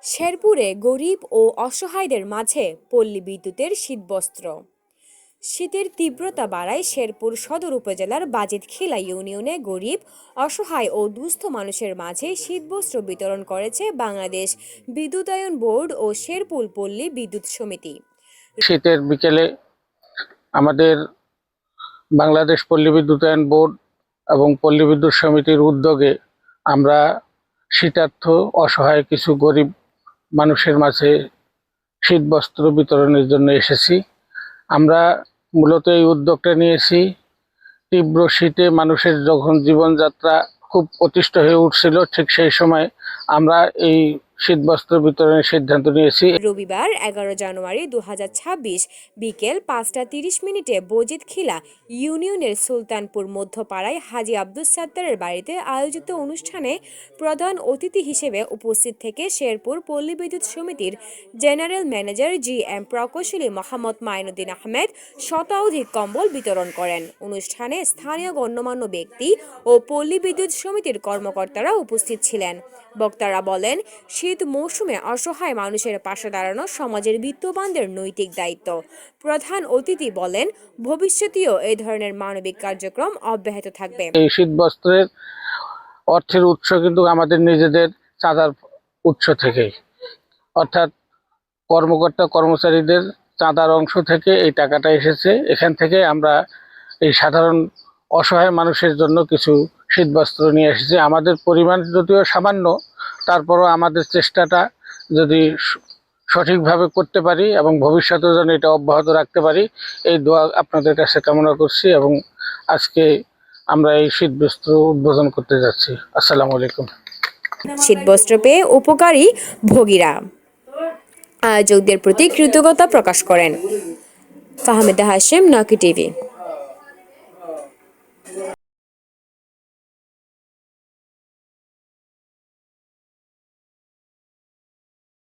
শেরপুরে গরিব ও অসহায়দের মাঝে পল্লী বিদ্যুতের শীতবস্ত্র। শীতের তীব্রতা বাড়ায় শেরপুর সদর উপজেলার বাজিতখিলা ইউনিয়নে গরিব, অসহায় ও দুস্থ মানুষের মাঝে শীতবস্ত্র বিতরণ করেছে বাংলাদেশ বিদ্যুতায়ন বোর্ড ও শেরপুর পল্লী বিদ্যুৎ সমিতি। শীতের বিকেলে আমাদের বাংলাদেশ পল্লী বিদ্যুতায়ন বোর্ড এবং পল্লী বিদ্যুৎ সমিতির উদ্যোগে আমরা শীতার্থ অসহায় কিছু গরিব মানুষের মাঝে শীতবস্ত্র বিতরণের জন্য এসেছি। আমরা মূলত এই উদ্যোগটা নিয়েছি তীব্র শীতে মানুষের যখন জীবনযাত্রা খুব অতিষ্ঠ হয়ে উঠছিল, ঠিক সেই সময় আমরা এই শীতবস্ত্র বিতরণের সিদ্ধান্ত নিয়েছি। রবিবার 11 জানুয়ারি 2026 বিকেল 5:30 বাজিতখিলা ইউনিয়নের সুলতানপুর মধ্যপাড়ায় হাজী আব্দুস সাত্তারের বাড়িতে আয়োজিত অনুষ্ঠানে প্রধান অতিথি হিসেবে উপস্থিত থেকে শেরপুর পল্লী বিদ্যুৎ সমিতির জেনারেল ম্যানেজার GM প্রকৌশলী মোহাম্মদ মাইনুদ্দিন আহমেদ শতাধিক কম্বল বিতরণ করেন। অনুষ্ঠানে স্থানীয় গণ্যমান্য ব্যক্তি ও পল্লী বিদ্যুৎ সমিতির কর্মকর্তারা উপস্থিত ছিলেন। বক্তারা বলেন, শীত মৌসুমে অসহায় মানুষের পাশে দাঁড়ানো সমাজের বিত্তবানদের নৈতিক দায়িত্ব। প্রধান অতিথি বলেন, ভবিষ্যতেও এই ধরনের মানবিক কার্যক্রম অব্যাহত থাকবে। এই শীতবস্ত্রের অর্থের উৎস কিন্তু আমাদের নিজেদের চাঁদার উৎস থেকেই, অর্থাৎ কর্মকর্তা কর্মচারীদের চাঁদার অংশ থেকে এই টাকাটা এসেছে। এখান থেকে আমরা এই সাধারণ অসহায় মানুষের জন্য কিছু শীতবস্ত্র নিয়ে এসেছি। আমাদের পরিমাণ যদিও সামান্য, তারপরও আমাদের চেষ্টাটা যদি সঠিকভাবে করতে পারি এবং ভবিষ্যতে যেন এটা অব্যাহত রাখতে পারি, এই দোয়া আপনাদের কাছে কামনা করছি। এবং আজকে আমরা এই শীতবস্ত্র উদ্বোধন করতে যাচ্ছি। আসসালামু আলাইকুম। শীতবস্ত্র পেয়ে উপকারী ভোগীরা আয়োজকদের প্রতি কৃতজ্ঞতা প্রকাশ করেন। ফাহমিদা হাশেম, নকি টিভি।